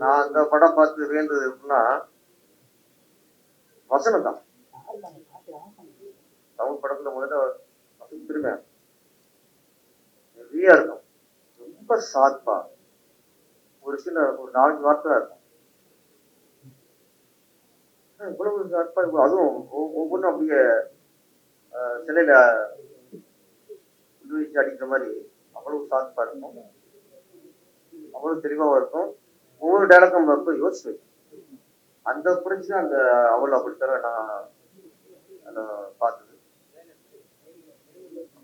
நான் அந்த படம் பார்த்து வியந்தது எப்படின்னா வசனம் தான். தமிழ் படத்துல முதல்ல வசனத்திலுமே நிறையா இருக்கும். ரொம்ப ஷார்ப்பா ஒரு சில ஒரு 4 வார்த்தை தான் இருக்கும். இவ்வளவு ஷார்ப்பா இருக்கும். அதுவும் ஒவ்வொன்றும் அப்படியே சிலையில வச்சு அடிக்கிற மாதிரி அவ்வளவு ஷார்ப்பா இருக்கும். அவ்வளவு தெளிவாகவும் இருக்கும். ஒவ்வொரு டைலாக்கும் ரொம்ப யோசிச்சு அந்த புரிஞ்சு அந்த அவள் அப்படித்தான் நான் பார்த்தது.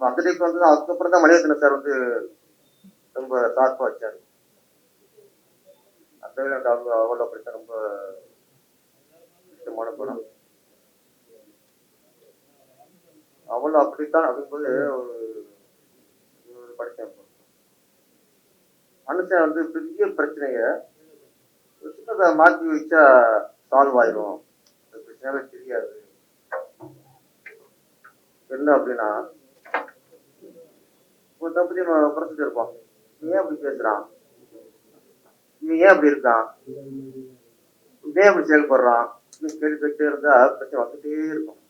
அந்த டைப் வந்து அதுக்கப்புறம் தான் மணிரத்னம் சார் வந்து ரொம்ப ஷார்ப்பா வச்சாரு. அந்த அவள் அப்படித்தான் ரொம்ப முக்கியமான படம். அவள் அப்படித்தான் அப்படிங்கும்போது ஒரு படித்தேன். மனுஷன் வந்து பெரிய பிரச்சனைய சின்னதை மாற்றி வச்சா சால்வ் ஆயிரும். அந்த பிரச்சனையாவே தெரியாது. என்ன அப்படின்னா ஒரு தப்பு நம்ம குறைச்சிட்டு இருப்போம். நீ ஏன் அப்படி பேசுறான், இவன் ஏன் அப்படி இருக்கான், ஏன் அப்படி செயல்படுறான் கேள்வி கேட்டே இருந்தா பிரச்சனை வந்துட்டே இருக்கும்.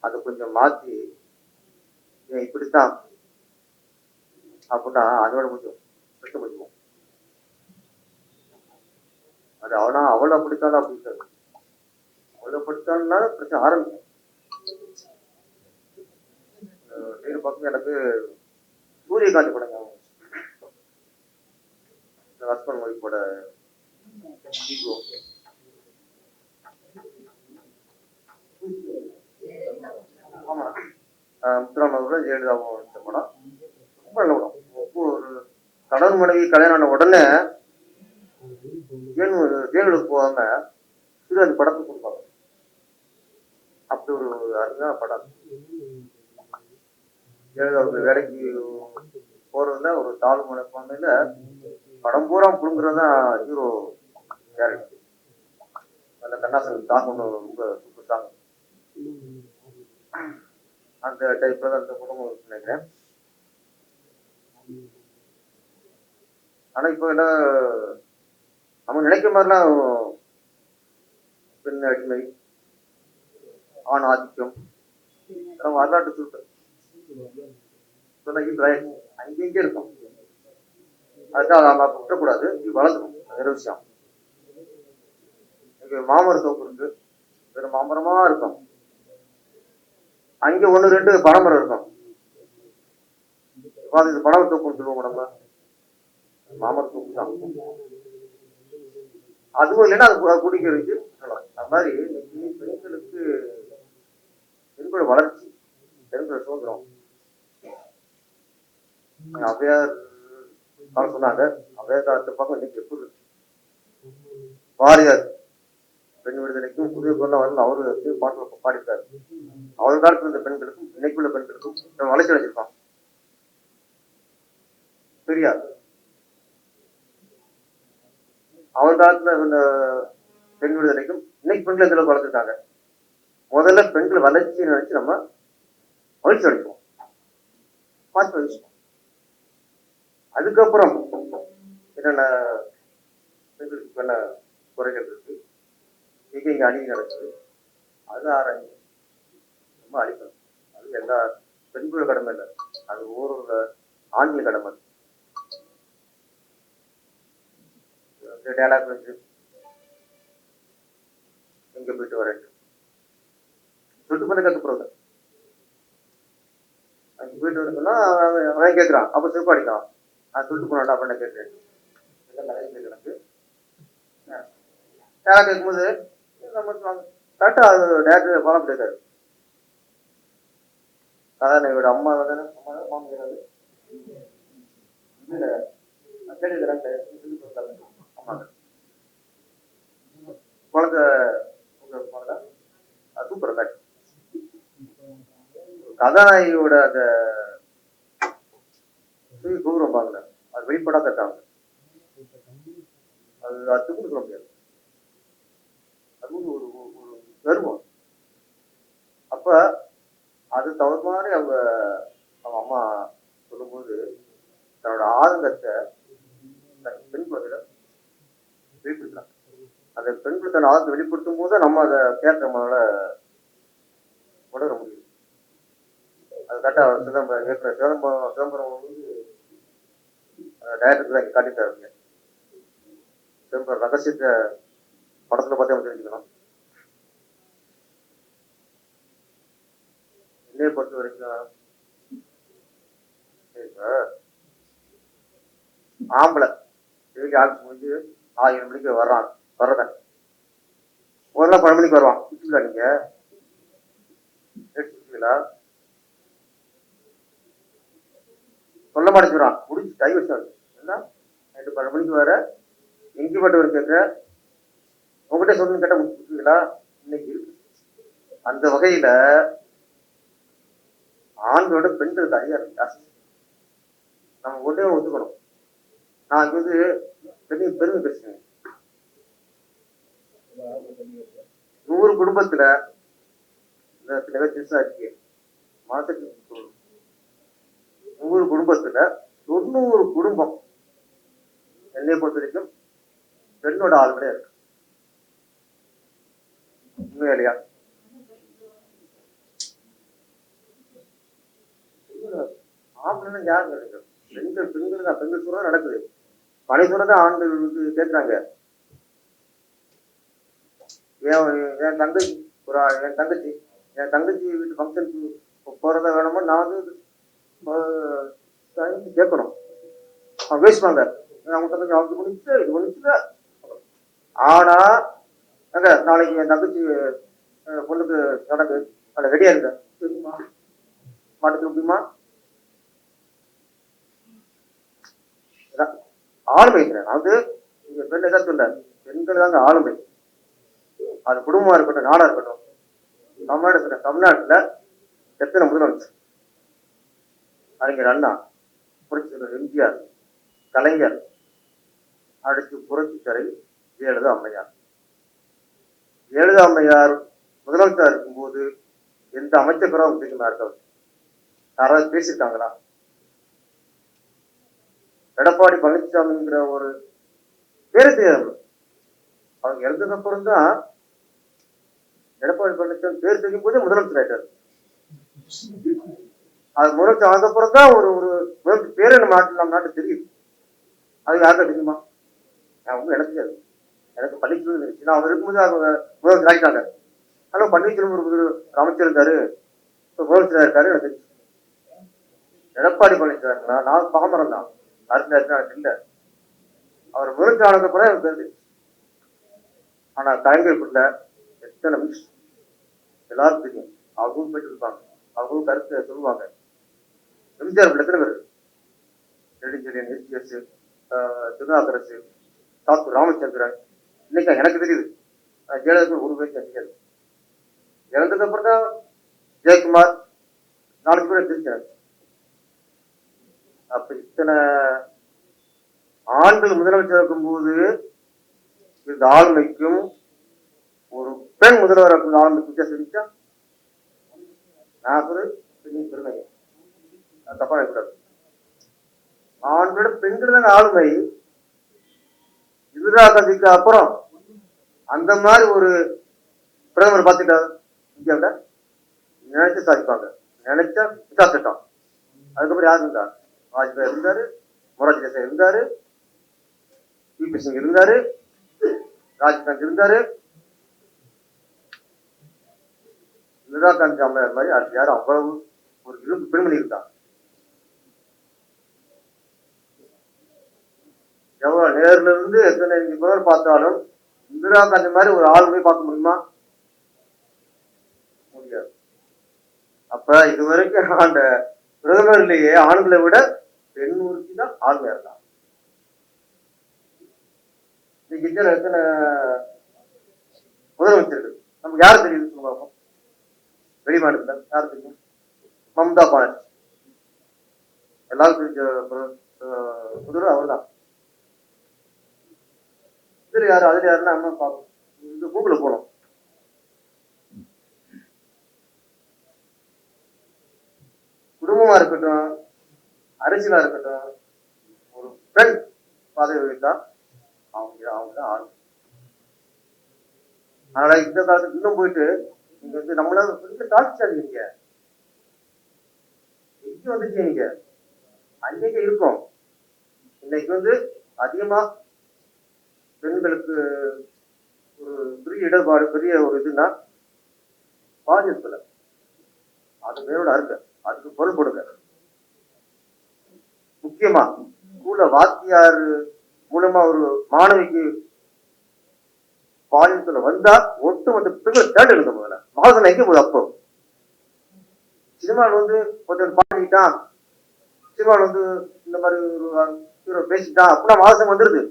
அதை கொஞ்சம் மாத்தி இப்படித்தான் அப்படின்னா அதோட கொஞ்சம் பிரச்சனை பண்ணுவோம். அது அவளை அப்படித்தான் அப்படின்றது அவளை படித்தான்னா பிரச்சனை ஆரம்பிக்கும். பக்கம் எனக்கு சூரியகாந்தி படங்க ஹஸ்பண்ட் ஒய்ஃபோட ஈகோ. ஆமா முத்துராம ஜெயலலிதாவும் இந்த படம் ரொம்ப நல்ல படம். ஒரு கணவன் மனைவி கல்யாணம் ஆன உடனே ஜெயலலிதா போகாம சூரியகாந்தி படத்துக்கு கொடுப்பாங்க. அப்படி ஒரு அருமையான படம். ஜெயலலிதா வேலைக்கு போறதுல ஒரு தாழ்வு மனப்பான்மையில படம் பூரா புழுங்குறதுதான் ஹீரோ கேரக்டர். அந்த கண்ணாசன் தாங்க ரொம்ப சூப்பர் சாங். அந்த டைப்ல தான் அந்த படம் நினைக்கிறேன். ஆனா இப்போ என்ன நம்ம நினைக்கிற மாதிரிலாம் பெண் அடிமை, ஆண் ஆதிக்கம் வரலாற்று சூழ்நிலை அங்கெங்கே இருக்கும். அதுக்காக நம்ம விட்டக்கூடாது. இது வளர்ந்துடும். வேற விஷயம். மாமர தோப்பு இருக்கு, வேற மாமரமா இருக்கும். அங்க 1-2 பனைமரம் இருக்கும். இது பனமர தோப்புன்னு சொல்லுவோம் நம்ம. மாமர தோப்பு தான். அதுவும் இல்லைன்னா அது குடிக்கிறதுக்கு அது மாதிரி பெண்களுக்கு பெண்களோட வளர்ச்சி, பெண்களோட சுதந்திரம். அவையார் சொன்னாங்க. அவையார் காலத்து பக்கம் இன்னைக்கு எப்படி வாரியார் பெண் விடுதலைக்கும் புதிய கொள்ள வரல அவரு பாட்டு பாடிட்டாரு. அவர் காலத்துல இருந்த பெண்களுக்கும் இன்னைக்குள்ள பெண்களுக்கும் வளர்ச்சி அடைஞ்சிருக்கான். பெரியார் அவர் காலத்துல இருந்த பெண் விடுதலைக்கும் இன்னைக்கு பெண்கள் எந்த அளவுக்கு வளர்த்துருக்காங்க. முதல்ல பெண்கள் வளர்ச்சியை நினைச்சு நம்ம மகிழ்ச்சி அடைப்போம், மாற்றி வச்சுப்போம். அதுக்கப்புறம் என்னென்ன பெண்களுக்கு என்ன குறைகள் இருக்கு, இங்க அநீதி நடக்குது, அது ஆராய்ச்சி ரொம்ப அடிக்கணும். அது எல்லா பெண்களோட கடமை இல்லை, அது ஒவ்வொரு ஆண்கள் கடமை. டேலாக் வச்சு எங்க போயிட்டு வரேன் சொல்லிட்டு பண்ண கத்துப்படுறது. அங்க போயிட்டு வரணும்னா அவன் கேட்கறான், அப்ப சிறப்பு அடிக்கலாம். நான் சொல்லிட்டு போனாடா அப்படின்னு கேட்கிறேன். எனக்கு டேலாக் கேட்கும்போது கரெக்டா அது டேரக்டர் ஃபாலோ பண்ணிருக்காரு. அதான் இவரோட அம்மா தானே, அம்மா தான் மாமி கிடையாது. இல்ல குழந்தை சூப்பர் காட்சி. கதாநாயகியோட அந்த கௌரவம் பாருங்க, அது வெளிப்படாத இருக்காங்க. அது அதுக்கு சொல்ல முடியாது. அது ஒரு ஒரு கர்வம். அப்ப அது தவிர மாதிரி அவங்க அம்மா சொல்லும்போது தன்னோட ஆதங்கத்தை பெண் குழந்தைகளை வெளிப்படுத்தலாம். அந்த பெண் குழந்தை ஆதரத்தை வெளிப்படுத்தும் போது நம்ம அதை கேட்க நம்மளால உணர முடியும். அது கரெக்டா சிதம்பரம் ஏற்கனவே சிதம்பரம் வந்து டைரக்டர் தான் இங்கே காட்டிட்டாருங்க. சிதம்பரம் ரகசியத்தை படத்துல பார்த்தே நம்ம தெரிஞ்சுக்கணும். என்னைய பொறுத்த வரைக்கும் ஆம்பளை டெய்லி ஆஃபீஸ் முடிஞ்சு 6 மணிக்கு வர்றேன் ஒரு நாள் 12 மணிக்கு வருவான். சுற்றுலா நீங்க சுற்றுலா சொல்ல மாட்டேங்கிறான். முடிச்சு கை வச்சாரு என்ன நைட்டு 12 மணிக்கு வர எங்கே பட்டவர் கேட்க உங்ககிட்ட சொல்லணும்னு கேட்ட முடிச்சுங்களா இன்னைக்கு இருக்கு. அந்த வகையில ஆண்களோட பெண்களுக்கு அதிகாரம் ஜாஸ்தி. நம்ம ஒன்றே ஒத்துக்கணும். நான் வந்து பெருமை பேசுறேன். 100 குடும்பத்துல இருக்கு மாசத்துக்கு 100 குடும்பத்துல 90 குடும்பம் என்னை பொறுத்த வரைக்கும் பெண்ணோட ஆளுமையா இருக்கு. உண்மையா இல்லையா? ஆம்பளை யாருங்க இருக்கு? பெண்கள் தான். பெண்கள் சொல்றதா நடக்குது. பணி சொல்றதா ஆண்கள் வந்து கேட்கிறாங்க. என் தங்கச்சி வீட்டு ஃபங்க்ஷனுக்கு போறதா வேணுமோ நான் வந்து கேட்கணும். அவங்க பேசுவாங்க அவங்க தங்கச்சி அவங்க முடிச்சு இது முடிச்சுல. ஆனா அங்க நாளைக்கு என் தங்கச்சி பொண்ணுக்கு நடக்கு அதை ரெடியா இருக்க தெரியுமா மாட்டுக்கு முடியுமா? ஆளுமை அது நீங்க பெண் எதாவது சொல்ல பெண்கள் தாங்க ஆளுமை. அது குடும்பமா இருக்கட்டும் நாடா இருக்கட்டும். தமிழ்நாட்டுல எத்தனை முதலமைச்சர்? அறிஞர் அண்ணா, புரட்சியாளர் எம்ஜிஆர், கலைஞர், அடுத்து புரட்சித்தலை ஜெயலலிதா அம்மையார். ஜெயலலிதா அம்மையார் முதலமைச்சர் இருக்கும்போது எந்த அமைச்சரும் முக்கியமா இருக்காது. யாராவது பேசியிருக்காங்களா? எடப்பாடி பழனிசாமிங்கிற ஒரு பேரு தெரியாது. அவங்க இறந்ததுக்கு அப்புறம் தான் எடப்பாடி பழனிசாமி பேர் தெரியும் போதே முதலமைச்சர் ஆயிட்டாரு. அது முதலமைச்சர் ஆனதுக்கப்புறம் தான் ஒரு முதலமைச்சர் பேரு நம்ம நாட்டு தெரியுது. அது யாருக்கும் தெரியுமா? அவங்க எனக்கு தெரியாது. எனக்கு பன்னீர்செல்வம் இருந்துச்சு. நான் அவர் இருக்கும்போது அவங்க முதலமைச்சர் ஆகிட்டாங்க. ஆனா பன்னீர்செல்வம் ஒரு அமைச்சர் இருக்காரு, முதலமைச்சராக இருக்காரு எனக்கு தெரிஞ்சு. எடப்பாடி பழனிசாமி நான் பாமரம் தான் அரசு இல்லை. அவர் முதலமைச்சர் ஆனதுக்கப்புறம் எனக்கு தெரிஞ்சு. ஆனா கலைஞருக்குள்ள எத்தனை மினிஸ்டர் எல்லாரும் தெரியும். அவங்களும் போயிட்டு இருப்பாங்க, அவங்களும் கருத்தை சொல்லுவாங்க. எம்ஜிஆர் எத்தனை பேர்? Nedunchezhiyan, SGS, Thirunavukkarasu, doctor Ramachandran. இன்னைக்கு எனக்கு தெரியுது. ஜெயலலிதா ஒரு பேருக்கு தெரியாது. இறந்ததுக்கு அப்புறம் தான் ஜெயக்குமார் 4 பேரை தெரிஞ்சாரு. அப்ப இத்தனை ஆண்கள் முதலமைச்சர் இருக்கும்போது இந்த ஆளுமைக்கும் ஒரு பெண் முதல்வர் இருக்கும் ஆளுமைக்கு வித்தியாசம் இருந்துச்சா? நான் பெருமை தப்பா இருக்கக்கூடாது. ஆண்களோட பெண்கள் தாங்க ஆளுமை. இந்திரா காந்திக்கு அப்புறம் அந்த மாதிரி ஒரு பிரதமர் பார்த்துட்டா இந்தியாவில் நினைச்சு சாதிப்பாங்க. நினைச்சா விசாரிச்சிட்டோம். அதுக்கப்புறம் யாரு இருந்தா? வாஜ்பாய் இருந்தாரு, மொரார்ஜி தேசாய் இருந்தாரு, பிபி சிங் இருந்தாரு, ராஜீவ்காந்தி இருந்தாரு. இந்திரா காந்தி அம்மையார் மாதிரி அடுத்து யாரும் அவ்வளவு ஒரு இரும்பு பெண்மணி இருந்தாங்க. எவ்வளவு நேர்ல இருந்து எத்தனை பேர் பார்த்தாலும் இந்திரா காந்தி மாதிரி ஒரு ஆளுமை பார்க்க முடியுமா? முடியாது. அப்ப இதுவரைக்கும் ஆண்ட பிரதமர்லேயே ஆண்களை விட பெண் ஊருக்கு தான் ஆளுமையா இருந்தாங்க. இன்னைக்கு இந்தியாவில் எத்தனை முதலமைச்சர்கள் நமக்கு யாரு தெரியுது சொல்லுவாங்க? வெளிமாநிலத்தில் யாரு தெரியும்? மம்தா பானர்ஜி. எல்லாரும் தெரிஞ்ச முதல்வர் அவர் தான். இதுல யாரு அதுல யாருன்னா அம்மா பார்ப்போம். இது கூகுள போனோம். குடும்பமா இருக்கட்டும், அரசியலா இருக்கட்டும், ஒரு பெண் பதவி வைத்தா அவங்க தான் ஆளும். அதனால இந்த காலத்துக்கு இன்னும் போயிட்டு நீங்க வந்து நம்மளால தாழ்ச்சாதீங்க, எங்க வந்துச்சு நீங்க அன்னைக்கு இருக்கும். இன்னைக்கு வந்து அதிகமா பெண்களுக்கு ஒரு பெரிய இடர்பாடு, பெரிய ஒரு இதுன்னா பாலியல் தொலை. அது பேரோட அருங்க, அதுக்கு பொருள் கொடுங்க. முக்கியமா ஸ்கூல்ல வாத்தியார் மூலமா ஒரு மாணவிக்கு பாலியல் தொலை வந்தா ஒட்டுமொத்த பெண்கள் தேர்ட் எடுக்க முதல்ல மகாசனம் எங்க போகுது. அப்போ சினிமாவில் வந்து ஒருத்தர் பாடிக்கிட்டான், சினிமாவில் வந்து இந்த மாதிரி ஒரு ஹீரோ பேசிட்டான் அப்படின்னா மகாசனம் வந்துருது.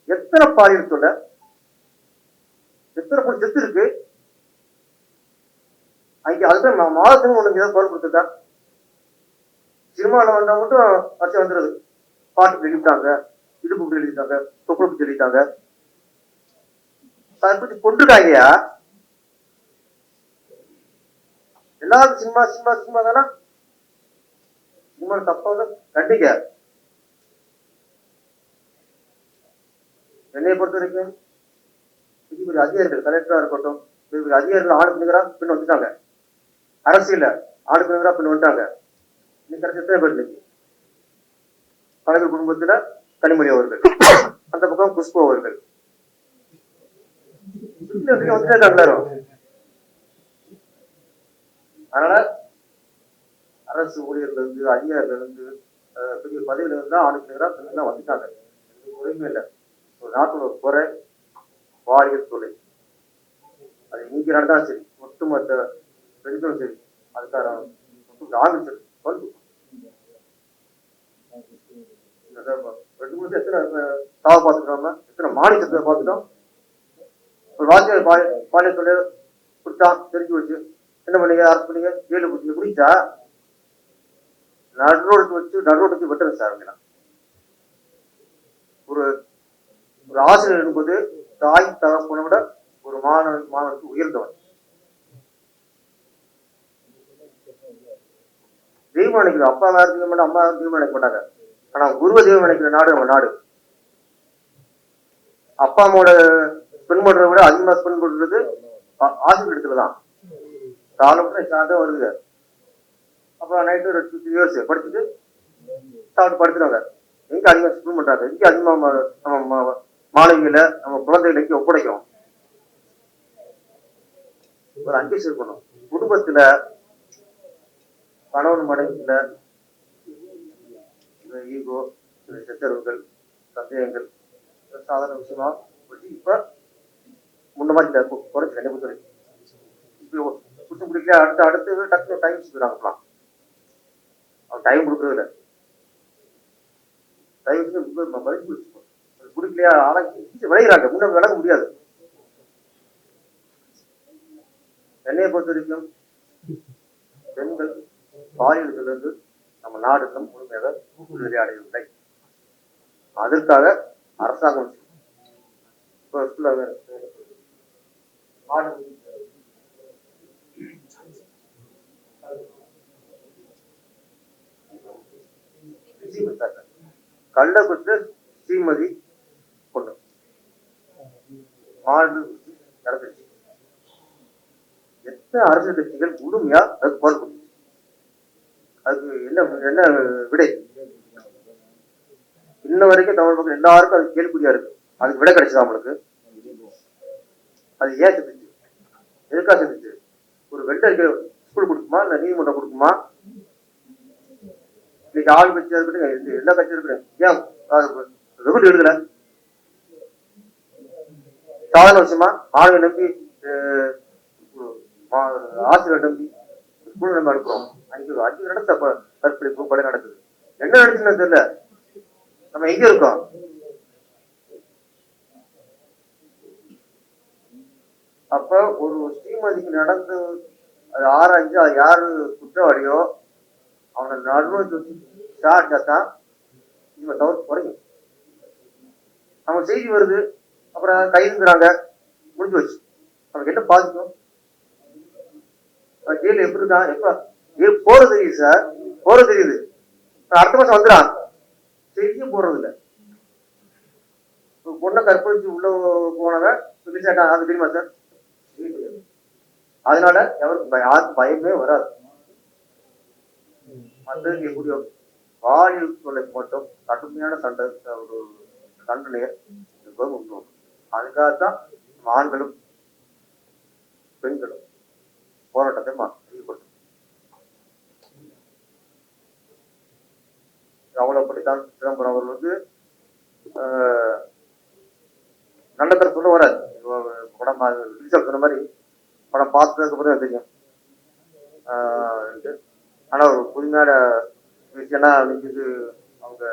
எத்தனை பாலியல் தொலை, எத்தனை பொண்ணு செத்து இருக்கு அங்கே. அதுதான் மகாசனம் ஒண்ணு ஏதாவது பொருள் கொடுத்துட்டா சினிமாவில் வந்தா மட்டும் வச்சு வந்துடுது. பாட்டு எழுதிட்டாங்க, இடுப்பு எழுதிட்டாங்க, தொப்புள் எழுதிட்டாங்க, அதை பத்தி கொண்டிருக்காங்கயா. எல்லாரும் சினிமா சினிமா சினிமா தானா? சினிமா தப்பா கண்டிக்க. என்னையை பொறுத்த வரைக்கும் பெரிய பெரிய அதிகாரிகள், கலெக்டரா இருக்கட்டும், பெரிய பெரிய அதிகாரிகள் ஆணு பெண்ணுகிறா பெண் வந்துட்டாங்க. அரசியல ஆணு பெண்ணுகிறா பெண் வந்துட்டாங்க. இன்னைக்கு எத்தனை பேர் இன்னைக்கு கலைஞர் குடும்பத்துல கனிமொழி அவர்கள், அந்த பக்கம் குஷ்பு அவர்கள் எல்லாரும். அதனால அரசு ஊழியர்கள் இருந்து, அதிகாரிகள் இருந்து, பெரிய பதவியில இருந்தா ஆணுக்கிறா பெண்கள் வந்துட்டாங்க. குறையுமே இல்லை. ஒரு நாட்டோட ஒரு குறை பாலியல் தொலை. அது இங்க நடந்தாலும் சரி, ஒட்டுமொத்த பெண்களும் சரி, அதுக்கான ஆணும் சரி சொல்லு. ரெண்டு மூணு எத்தனை சாவை பார்த்துக்கிறோம், எத்தனை மாநிலத்தை பார்த்துட்டோம். ஒரு வாத்தியார் பாலியல் தொலை கொடுத்தான், தெரிஞ்சு வச்சு என்ன பண்ணீங்க, அரசு பண்ணீங்க, ஜெயிலு கொடுத்தீங்க. குடிச்சா நடுரோடு வெட்டணும் சார். ஒரு ஒரு ஆசிரியர் என்பது தாய் தகப்பனை விட ஒரு மாணவனுக்கு உயர்ந்தவன். தெய்வம் நினைக்கிறோம், அப்பா வேற தெய்வம் மாட்டாங்க, அம்மா வேற தெய்வம் நினைக்க மாட்டாங்க. ஆனா குருவ தெய்வம் நினைக்கிற நாடு நம்ம நாடு. அப்பா அம்மாவோட ஸ்பெண்ட் பண்றதை விட அதிகமா ஸ்பெண்ட் பண்றது ஆசிரியர் இடத்துலதான். காலம் சார்ந்தா வருது. அப்புறம் நைட்டு ஒரு 2 இயர்ஸ் படிச்சுட்டு சாப்பிட்டு படுத்துறாங்க. எங்க அதிகமா ஸ்பெண்ட் பண்றாங்க, எங்க அதிகமா நம்ம மாணவிகளை நம்ம குழந்தைகளை எங்க ஒப்படைக்கிறோம். ஒரு அங்கேஷ் இருக்கணும். குடும்பத்துல கணவன் மனைவியில ஈகோ, சச்சரவுகள், சந்தேகங்கள் சாதாரண விஷயமா இப்ப முன்ன மாதிரி குறைச்சு கண்டிப்பா இப்ப குடிச்சு பிடிக்கல. அடுத்து டக்குனு டைம் சொல்றாங்க. அவன் டைம் கொடுக்கறது இல்லை. டைம் குடிக்கலையா ஆனா விளையிறாங்க, முன்ன விளக்க முடியாது. என்னையை பொறுத்த வரைக்கும் பெண்கள் பாலியலிருந்து நம்ம நாடு முழுமையாக விடுதலை அடையவில்லை. அதற்காக அரசாங்கம் கள்ளக்குறிச்சி ஸ்ரீமதி பொண்ணு மாடு நடந்துச்சு. எத்தனை அரசியல் கட்சிகள் முழுமையா அதுக்கு குரல் கொடுத்துச்சு. அதுக்கு என்ன விடை? இன்ன வரைக்கும் தமிழ் மக்கள் எல்லாருக்கும் அது கேள்விக்குறியா இருக்கு. அதுக்கு விடை கிடைச்சது அவங்களுக்கு. அது ஏன் செஞ்சுச்சு, எதுக்காக செஞ்சுச்சு? ஒரு வெள்ளை ஸ்கூல் கொடுக்குமா, இல்ல நீதிமன்றம் கொடுக்குமா? இன்னைக்கு ஆள் கட்சியா இருக்கட்டும், எல்லா கட்சியும் இருக்கட்டும், ஏன் வெகுண்டு எழுதல? சாதாரண விஷயமா மாணவி நம்பி, ஆசிரியர் நம்பி ஸ்கூல் நம்ம அனுப்புறோம். அஞ்சு நடத்த கற்பழிப்பு கொலை நடக்குது. என்ன நடக்குதுன்னு தெரியல. நம்ம எங்க இருக்கோம்? அப்ப ஒரு ஸ்ரீமதிக்கு நடந்து அது ஆராய்ஞ்சு அது யாரு குற்றவாளியோ அவனை நடுவது தான் இவன் தவிர குறையும். அவங்க செய்தி வருது, அப்புறம் கைதுங்கிறாங்க, முடிஞ்சு வச்சு. நமக்கு என்ன பாதிக்கும்? ஜெயில எப்படி இருக்கான், எப்ப போறது தெரியுது சார், போறது தெரியுது. அடுத்த மாசம் வந்துடான், செய்தியும் போறது இல்லை. பொண்ணை கற்பழிச்சு உள்ள போனவன் ரிலீஸ் ஆயிட்டான். அது தெரியுமா சார்? அதனால யாருக்கும் பயமே வராது. மற்றதுக்கு எப்படி பாலியல் தொல்லைக்கு மட்டும் கடுமையான ஒரு தண்டனையை உண்டு. அதுக்காகத்தான் ஆண்களும் பெண்களும் போராட்டத்தை ஈடுபட்டோம். அவ்வளவுப்படித்தான் சிதம்பரம் அவர்கள் வந்து நல்ல பேர் சொல்ல வராது. படம் சொன்ன மாதிரி படம் பார்த்ததுக்கு அப்புறம் தெரியும். ஆனா ஒரு புதுமையான விஷயம்னா நினைச்சது அவங்க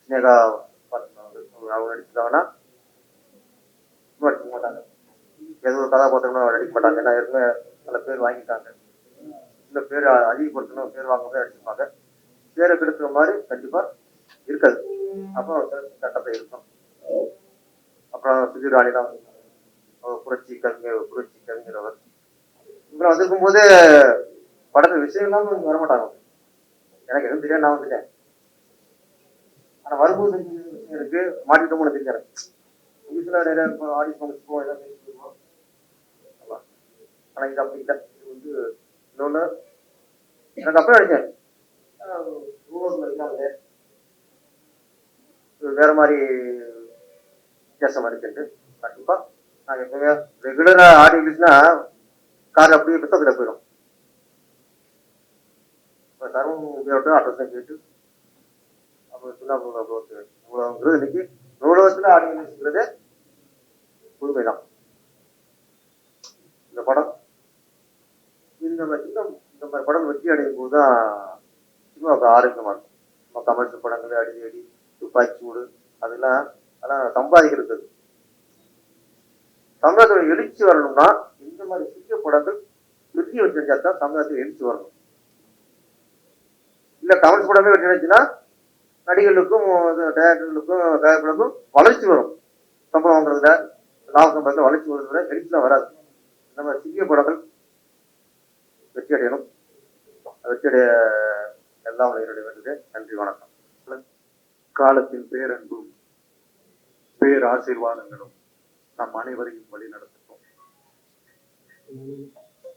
ஸ்னேகா அவங்க நடிச்சிருக்காங்கன்னா நடிக்க மாட்டாங்க. ஏதோ ஒரு கதாபாத்திரம் நடிக்க மாட்டாங்க. ஏன்னா ஏற்கனவே நல்ல பேர் வாங்கிட்டாங்க. இந்த பேர் அதிகப்படுத்தணும், பேர் வாங்கவே அடிச்சுப்பாங்க. பேரை கெடுக்கிற மாதிரி கண்டிப்பா இருக்காது. அப்போ சட்டத்தை இருக்கும். அப்புறம் சுஜிராணிதான் புரட்சி கவிஞர் அவர். இவரை வந்திருக்கும் போது படத்துல விஷயம் இல்லாம வரமாட்டாங்க. எனக்கு எதுவும் தெரியாது, நான் வந்துட்டேன். ஆனா வரும்போது விஷயம் இருக்கு, மாட்டிட்டோம்னு தெரிஞ்சாரு. இங்கிலீஷ்ல நிறைய ஆடியன்ஸ் போவோம், எல்லாம் பேசிடுவோம். ஆனா இது அப்படி இல்லை. இது வந்து இன்னொன்னு எனக்கு அப்பவே நினைச்சேன் வேற மாதிரி வித்தியாசமா இருக்கு. கண்டிப்பா நாங்க எப்பவுமே ரெகுலரா ஆடி இங்கிலீஷ்னா கார் அப்படியே புத்தகத்துல போயிடும். தரும் அட்ரஸ் கேட்டு அப்புறம் சொன்னா இன்னைக்கு நூலகத்துல ஆடி இங்கிலீஷ்ங்கிறது புதுமைதான். இந்த படம் இந்த மாதிரி படம் வெற்றி அடையும் போதுதான் சினிமாவுக்கு ஆரோக்கியமா இருக்கும். நம்ம கமர்ஷியல் படங்கள் அடி துப்பாக்கி சூடு அதெல்லாம் சம்பாதிக்கிறது. சமுதாயத்தோட எழுச்சி வரணும்னா இந்த மாதிரி சிறிய படங்கள் வெற்றி வச்சுதான் சமுதாயத்தில் எழுச்சி வரணும். இல்ல கமர்ஷியல் படமே வெற்றி அடைச்சுன்னா நடிகர்களுக்கும் டேரக்டர்களுக்கும் தயாரிப்பாளருக்கும் வளர்ச்சி வரும். சம்பளம் வாங்குறதுல லாப சம்பளத்துல வளர்ச்சி வருதுல எழுச்சிலாம் வராது. இந்த மாதிரி சிறிய படங்கள் வெற்றி அடையணும். வெற்றி அடைய எல்லாம் வேண்டுது. நன்றி, வணக்கம். காலத்தின் பேரன்பும் பேராசீர்வாதங்களும் நம் அனைவரையும் வழி நடத்தும்.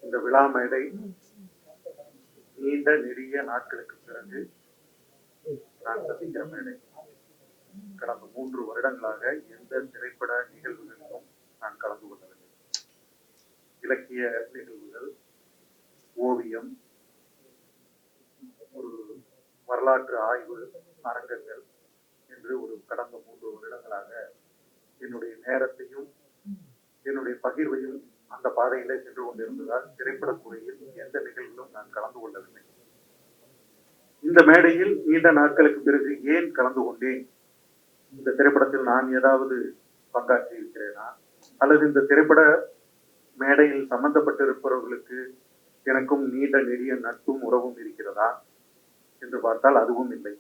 இந்த விழா மேடை நீண்ட நெடிய நாட்களுக்கு பிறகு நான் சந்திக்கிற மேடை. கடந்த 3 வருடங்களாக எந்த திரைப்பட நிகழ்வுகளுக்கும் நான் கலந்து கொள்ளவில்லை. இலக்கிய நிகழ்வுகள், ஓவியம், ஒரு வரலாற்று ஆய்வு அரங்கங்கள் என்று ஒரு கடந்த 3 வருடங்களாக என்னுடைய நேரத்தையும் என்னுடைய பகிர்வையும் அந்த பாதையிலே சென்று கொண்டிருந்ததால் திரைப்படத்துறையில் எந்த நிகழ்விலும் நான் கலந்து கொள்ளவில்லை. இந்த மேடையில் நீண்ட நாட்களுக்கு பிறகு ஏன் கலந்து கொண்டேன்? இந்த திரைப்படத்தில் நான் ஏதாவது பங்காற்றி இருக்கிறேனா, அல்லது இந்த திரைப்பட மேடையில் சம்பந்தப்பட்டிருப்பவர்களுக்கு எனக்கும் நீண்ட நெடிய நட்பும் உறவும் இருக்கிறதா என்று பார்த்தால் அதுவும் இல்லை.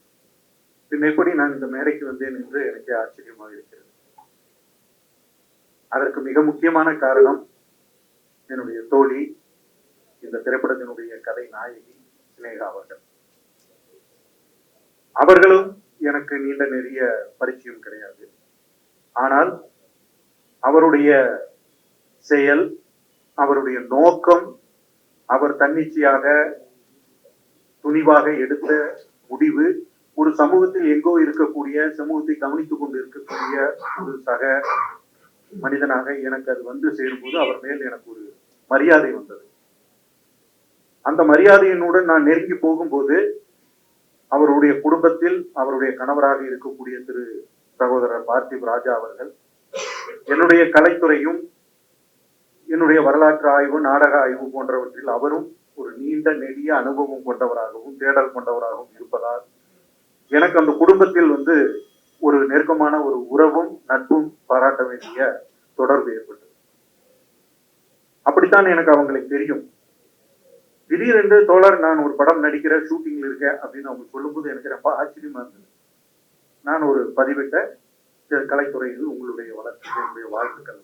பின் எப்படி நான் இந்த மேடைக்கு வந்தேன் என்று எனக்கு ஆச்சரியமாக இருக்கிறது. அதற்கு மிக முக்கியமான காரணம் என்னுடைய தோழி, இந்த திரைப்படத்தினுடைய கதை நாயகி ஸ்னேகா அவர்கள். அவர்களும் எனக்கு நீண்ட நெறிய பரிச்சயம் கிடையாது. ஆனால் அவருடைய செயல், அவருடைய நோக்கம், அவர் தன்னிச்சையாக துணிவாக எடுத்த முடிவு, ஒரு சமூகத்தில் எங்கோ இருக்கக்கூடிய, சமூகத்தை கவனித்துக் கொண்டு இருக்கக்கூடிய ஒரு சக மனிதனாக எனக்கு அது வந்து சேரும்போது அவர் மேல் எனக்கு ஒரு மரியாதை வந்தது. அந்த மரியாதையினுடன் நான் நெருங்கி போகும்போது அவருடைய குடும்பத்தில் அவருடைய கணவராக இருக்கக்கூடிய திரு சகோதரர் பார்த்திப் ராஜா அவர்கள் என்னுடைய கலைத்துறையும் என்னுடைய வரலாற்று ஆய்வு, நாடக ஆய்வு போன்றவற்றில் அவரும் ஒரு நீண்ட நெடிய அனுபவம் கொண்டவராகவும் தேடல் கொண்டவராகவும் இருப்பதால் எனக்கு அந்த குடும்பத்தில் வந்து ஒரு நெருக்கமான ஒரு உறவும் நட்பும் பாராட்ட வேண்டிய தொடர்பு ஏற்பட்டது. அப்படித்தான் எனக்கு அவங்களை தெரியும். திடீரென்று தோழர் நான் ஒரு படம் நடிக்கிற ஷூட்டிங்ல இருக்கேன் அப்படின்னு அவங்க சொல்லும்போது எனக்கு ரொம்ப ஆச்சரியமா இருந்தது. நான் ஒரு பதிவிட்ட கலைத்துறையில் உங்களுடைய வளர்ச்சி, என்னுடைய வாழ்த்துக்கள்.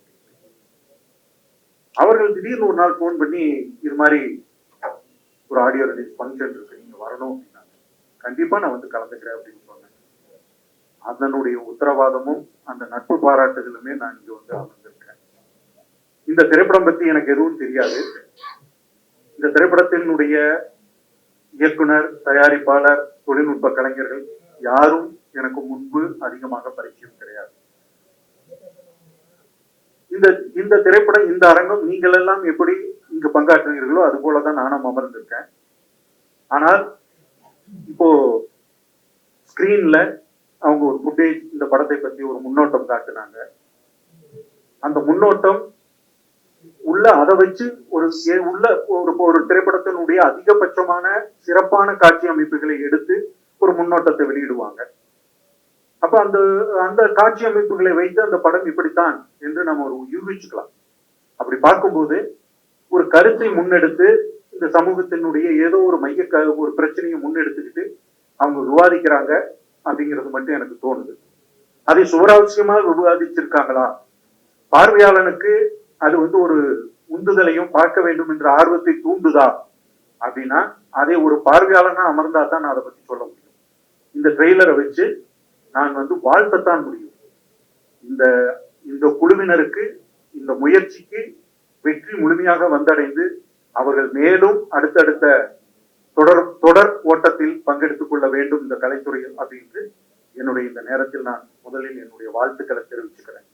அவர்கள் திடீர்னு ஒரு நாள் போன் பண்ணி இது மாதிரி ஒரு ஆடியோ ரிலீஸ் ஃபங்க்ஷன் இருக்கு, நீங்க வரணும் அப்படின்னாங்க. கண்டிப்பா நான் வந்து கலந்துக்கிறேன் அப்படின்னு சொன்னேன். அதனுடைய உத்தரவாதமும் அந்த நட்பு பாராட்டுகளுமே நான் இங்க வந்து அமர்ந்திருக்கேன். இந்த திரைப்படம் பத்தி எனக்கு எதுவும் தெரியாது. இந்த திரைப்படத்தினுடைய இயக்குனர், தயாரிப்பாளர், தொழில்நுட்ப கலைஞர்கள் யாரும் எனக்கு முன்பு அதிகமாக பரிச்சயம் கிடையாது. இந்த திரைப்படம், இந்த அரங்கம் நீங்கள் எல்லாம் எப்படி இங்கு பங்காற்றுகிறீர்களோ அது போலதான் நானும் அமர்ந்திருக்கேன். ஆனால் இப்போ ஸ்கிரீன்ல அவங்க ஒரு ஃபுட்டேஜ் இந்த படத்தை பத்தி ஒரு முன்னோட்டம் காட்டுனாங்க. அந்த முன்னோட்டம் உள்ள அதை வச்சு ஒரு திரைப்படத்தினுடைய அதிகபட்சமான சிறப்பான காட்சி அமைப்புகளை எடுத்து ஒரு முன்னோட்டத்தை வெளியிடுவாங்க. அப்ப அந்த காட்சி அமைப்புகளை வைத்து அந்த படம் இப்படித்தான் என்று நம்ம ஒரு யூகிச்சுக்கலாம். அப்படி பார்க்கும்போது ஒரு கருத்தை முன்னெடுத்து இந்த சமூகத்தினுடைய ஏதோ ஒரு ஒரு பிரச்சனையை முன்னெடுத்துக்கிட்டு அவங்க விவாதிக்கிறாங்க அப்படிங்கிறது மட்டும் எனக்கு தோணுது. அதை சுவராவசியமா விவாதிச்சிருக்காங்களா, பார்வையாளனுக்கு அது வந்து ஒரு உந்துதலையும் பார்க்க வேண்டும் என்ற ஆர்வத்தை தூண்டுதா அப்படின்னா அதை ஒரு பார்வையாளனா அமர்ந்தா தான் நான் அதை பத்தி சொல்ல முடியும். இந்த ட்ரெய்லரை வச்சு நான் வந்து வாழ்த்தத்தான் முடியும். இந்த குழுவினருக்கு, இந்த முயற்சிக்கு வெற்றி முழுமையாக வந்தடைந்து அவர்கள் மேலும் அடுத்தடுத்த தொடர் ஓட்டத்தில் பங்கெடுத்துக் கொள்ள வேண்டும் இந்த கலைத்துறையில் அப்படின்ட்டு என்னுடைய இந்த நேரத்தில் நான் முதலில் என்னுடைய வாழ்த்துக்களை தெரிவிச்சுக்கிறேன்.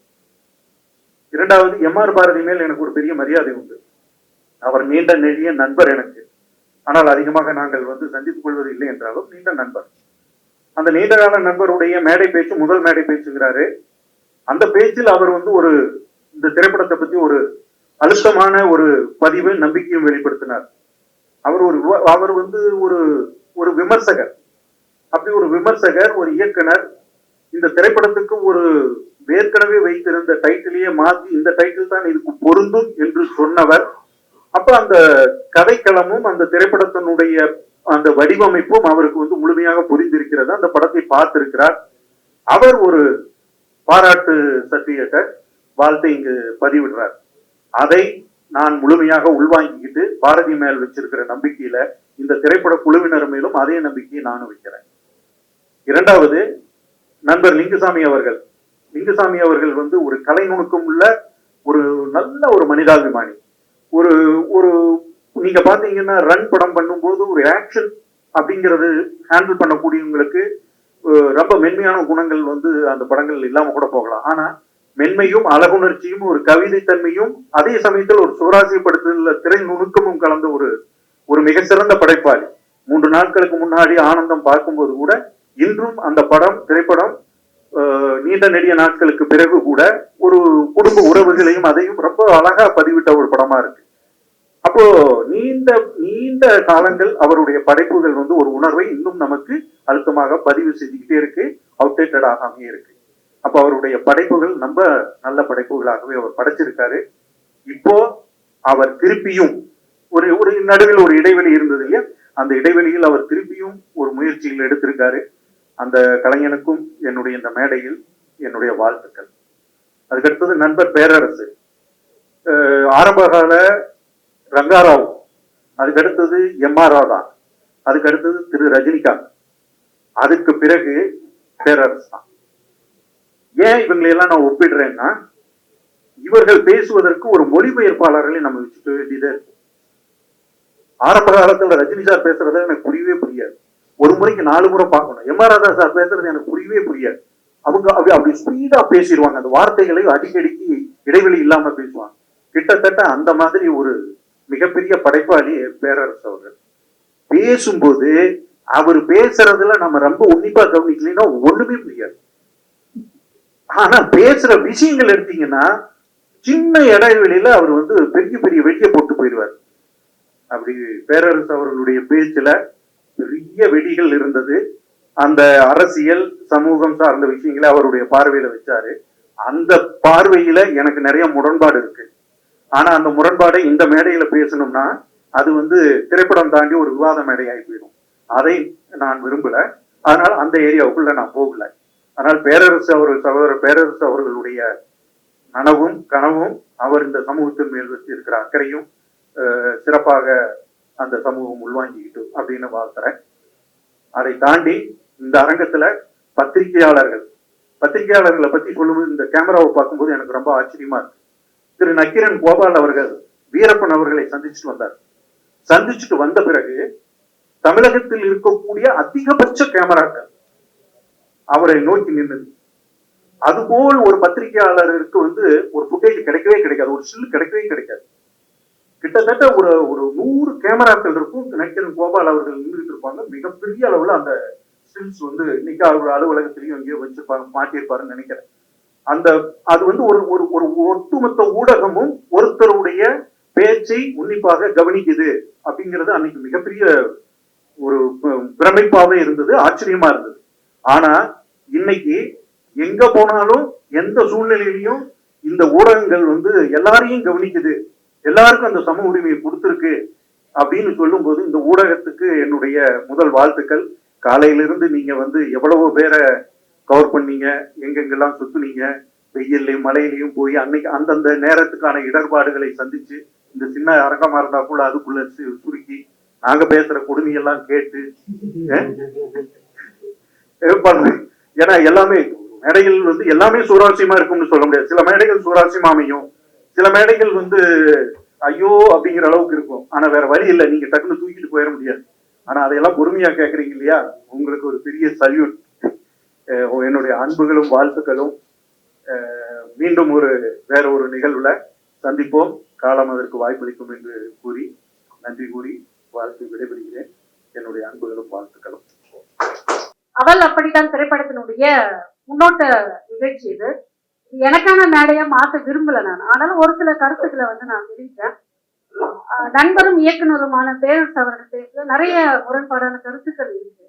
இரண்டாவது, எம்.ஆர். பாரதி மேல் எனக்கு ஒரு பெரிய மரியாதை உண்டு. அவர் நீண்ட நெடிய நண்பர் எனக்கு. ஆனால் அதிகமாக நாங்கள் வந்து சந்தித்துக் கொள்வது இல்லை என்றாலும் நீண்ட நண்பர். அந்த நீண்டகால நண்பருடைய மேடை பேச்சு முதல் மேடை பேச்சுங்கிறாரு. அந்த பேச்சில் அவர் வந்து இந்த திரைப்படத்தை பத்தி ஒரு அழுத்தமான ஒரு பதிவு, நம்பிக்கையும் வெளிப்படுத்தினார். அவர் வந்து ஒரு விமர்சகர். அப்படி ஒரு விமர்சகர், ஒரு இயக்குனர் இந்த திரைப்படத்துக்கு ஒரு ஏற்கனவே வைத்திருந்த டைட்டிலேயே மாற்றி இந்த டைட்டில் தான் இதுக்கு பொருந்தும் என்று சொன்னவர். அப்ப அந்த கதைக்களமும் அந்த திரைப்படத்தினுடைய அந்த வடிவமைப்பும் அவருக்கு வந்து முழுமையாக புரிந்திருக்கிறது. அந்த படத்தை பார்த்திருக்கிறார். அவர் ஒரு பாராட்டு சர்டிபிகேட்டை வாழ்த்தை இங்கு பதிவிடுறார். அதை நான் முழுமையாக உள்வாங்கிக்கிட்டு பாரதி மேல் வச்சிருக்கிற நம்பிக்கையில இந்த திரைப்பட குழுவினர் மேலும் அதே நம்பிக்கையை நானும் வைக்கிறேன். இரண்டாவது, நண்பர் லிங்குசாமி அவர்கள் வந்து ஒரு கலை நுணுக்கம் உள்ள ஒரு நல்ல ஒரு மனிதாபிமானி. ஒரு நீங்க பாத்தீங்கன்னா ரன் படம் பண்ணும்போது ஒரு ஆக்ஷன் அப்படிங்கிறது ஹேண்டில் பண்ணக்கூடியவங்களுக்கு ரொம்ப மென்மையான குணங்கள் வந்து அந்த படங்கள் இல்லாம கூட போகலாம். ஆனா மென்மையும் அழகுணர்ச்சியும் ஒரு கவிதை தன்மையும் அதே சமயத்தில் ஒரு சுவராசியப்படுத்தல திரை நுணுக்கமும் கலந்த ஒரு மிக சிறந்த படைப்பாளி. 3 நாட்களுக்கு முன்னாடி ஆனந்தம் பார்க்கும்போது கூட இன்றும் அந்த திரைப்படம் நீண்ட நெடிய நாட்களுக்கு பிறகு கூட ஒரு குடும்ப உறவுகளையும் அதையும் ரொம்ப அழகா பதிவிட்ட ஒரு படமா இருக்கு. அப்போ நீண்ட காலங்கள் அவருடைய படைப்புகள் வந்து ஒரு உணர்வை இன்னும் நமக்கு அழுத்தமாக பதிவு செஞ்சுக்கிட்டே இருக்கு, அவுடேட்டட் ஆகாமே இருக்கு. அப்ப அவருடைய படைப்புகள் ரொம்ப நல்ல படைப்புகளாகவே அவர் படைச்சிருக்காரு. இப்போ அவர் திருப்பியும் ஒரு நடுவில் ஒரு இடைவெளி இருந்தது இல்லையா, அந்த இடைவெளியில் அவர் திருப்பியும் ஒரு முயற்சியில் எடுத்திருக்காரு. அந்த கலைஞனுக்கும் என்னுடைய இந்த மேடையில் என்னுடைய வாழ்த்துக்கள். அதுக்கடுத்தது நண்பர் பேரரசு, ஆரம்பகால ரங்காராவ், அதுக்கடுத்தது எம்.ஆர். ராதா, அதுக்கடுத்தது திரு ரஜினிகாந்த், அதுக்கு பிறகு பேரரசு தான். ஏன் இவங்களையெல்லாம் நான் ஒப்பிடுறேன்னா, இவர்கள் பேசுவதற்கு ஒரு மொழிபெயர்ப்பாளர்களை நம்ம வச்சுக்க வேண்டியதே இருக்கு. ஆரம்ப காலத்துல ரஜினி சார் பேசுறத எனக்கு புரியவே புரியாது. ஒரு முறைக்கு 4 முறை பார்க்கணும். எம்.ஆர். ராதா சார் பேசுறது எனக்கு புரியவே புரியாது. அவங்க அப்படி ஸ்பீடா பேசிடுவாங்க. அந்த வார்த்தைகளை அடிக்கடிக்கு இடைவெளி இல்லாம பேசுவாங்க. கிட்டத்தட்ட அந்த மாதிரி ஒரு மிகப்பெரிய படைப்பாளி பேரரசு அவர்கள். பேசும்போது அவர் பேசுறதுல நம்ம ரொம்ப உன்னிப்பா கவனிக்கலைன்னா ஒண்ணுமே புரியாது. ஆனா பேசுற விஷயங்கள் எடுத்தீங்கன்னா சின்ன இடைவெளியில அவர் வந்து பெரிய பெரிய வெடியை போட்டு போயிடுவார். அப்படி பேரரசு அவர்களுடைய பேச்சுல பெரிய வெடிகள் இருந்தது. அந்த அரசியல் சமூகம் சார்ந்த விஷயங்களை அவருடைய பார்வையில வச்சாரு. அந்த பார்வையில எனக்கு நிறைய முரண்பாடு இருக்கு. ஆனா அந்த முரண்பாடை இந்த மேடையில பேசணும்னா அது வந்து திரைப்படம் தாண்டி ஒரு விவாத மேடையாகி போயிடும். அதை நான் விரும்பல. அதனால அந்த ஏரியாவுக்குள்ள நான் போகல. ஆனால் சகோதரர் பேரரசு அவர்களுடைய கனவும் அவர் இந்த சமூகத்தின் மேல் வச்சு இருக்கிற அக்கறையும் சிறப்பாக அந்த சமூகம் உள்வாங்கிக்கிட்டு அப்படின்னு வாழ்த்துறேன். அதை தாண்டி இந்த அரங்கத்துல பத்திரிகையாளர்கள் பத்திரிகையாளர்களை பத்தி சொல்லும்போது இந்த கேமராவை பார்க்கும்போது எனக்கு ரொம்ப ஆச்சரியமா இருக்கு. திரு நக்கீரன் கோபால் அவர்கள் வீரப்பன் அவர்களை சந்திச்சுட்டு வந்தார். சந்திச்சுட்டு வந்த பிறகு தமிழகத்தில் இருக்கக்கூடிய அதிகபட்ச கேமராக்கள் அவரை நோக்கி நின்றது. அதுபோல் ஒரு பத்திரிகையாளருக்கு ஒரு ஃபுட்டேஜ் கிடைக்கவே கிடைக்காது, ஒரு ஸ்டில் கிடைக்கவே கிடைக்காது. கிட்டத்தட்ட ஒரு ஒரு 100 கேமராக்கள் இருக்கும். நக்கீரன் கோபால் அவர்கள் நின்றுட்டு இருப்பாங்க. மிகப்பெரிய அளவுல அந்த ஸ்டில்ஸ் இன்னைக்கு அவர் அலுவலகத்திலையும் எங்கேயோ வச்சிருப்பாங்க, மாட்டியிருப்பாருன்னு நினைக்கிறேன். அது ஒரு ஒரு ஒரு ஒட்டுமொத்த ஊடகமும் ஒருத்தருடைய பேச்சை உன்னிப்பாக கவனிக்குது அப்படிங்கிறது அன்னைக்கு மிகப்பெரிய ஒரு பிரமிப்பாவே இருந்தது, ஆச்சரியமா இருந்தது. ஆனா இன்னைக்கு எங்க போனாலும் எந்த சூழ்நிலையிலையும் இந்த ஊடகங்கள் எல்லாரையும் கவனிக்குது, எல்லாருக்கும் அந்த சம உரிமையை கொடுத்துருக்கு அப்படின்னு சொல்லும் போது இந்த ஊடகத்துக்கு என்னுடைய முதல் வாழ்த்துக்கள். காலையிலிருந்து நீங்க எவ்வளவோ பேரை கவர் பண்ணீங்க, எங்கெங்கெல்லாம் சுத்துனீங்க, வெயிலையும் மழையிலையும் போய் அன்னைக்கு அந்தந்த நேரத்துக்கான இடர்பாடுகளை சந்திச்சு இந்த சின்ன அரங்கமா இருந்தா கூட அதுக்குள்ள சுருக்கி நாங்க பேசுற கொடுமையெல்லாம் கேட்டு ஏன்னா எல்லாமே மேடைகள் எல்லாமே சுவாரஸ்யமா இருக்கும்னு சொல்ல முடியாது. சில மேடைகள் சுவாரஸ்யமா அமையும், சில மேடைகள் ஐயோ அப்படிங்கிற அளவுக்கு இருக்கும். ஆனா வேற வழி இல்லை, நீங்க டக்குன்னு தூக்கிட்டு போயிட முடியாது. ஆனா அதையெல்லாம் பொறுமையா கேட்கறீங்க இல்லையா, உங்களுக்கு ஒரு பெரிய சல்யூட். என்னுடைய அன்புகளும் வாழ்த்துக்களும். மீண்டும் வேற ஒரு நிகழ்வுல சந்திப்போம். காலம் அதற்கு வாய்ப்பளிக்கும் என்று கூறி நன்றி கூறி வாழ்த்து விடைபெறுகிறேன். என்னுடைய அன்புகளும் வாழ்த்துக்களும். அவள் அப்படித்தான் திரைப்படத்தினுடைய முன்னோட்ட நிகழ்ச்சி இது. எனக்கான மேடையா மாற்ற விரும்பல நான். ஆனாலும் ஒரு சில கருத்துக்களை நான் தெரிவித்தேன். நண்பரும் இயக்குனருமான பேரரசு அவர்கள் பேசல நிறைய முரண்பாடான கருத்துக்கள் இருக்கு.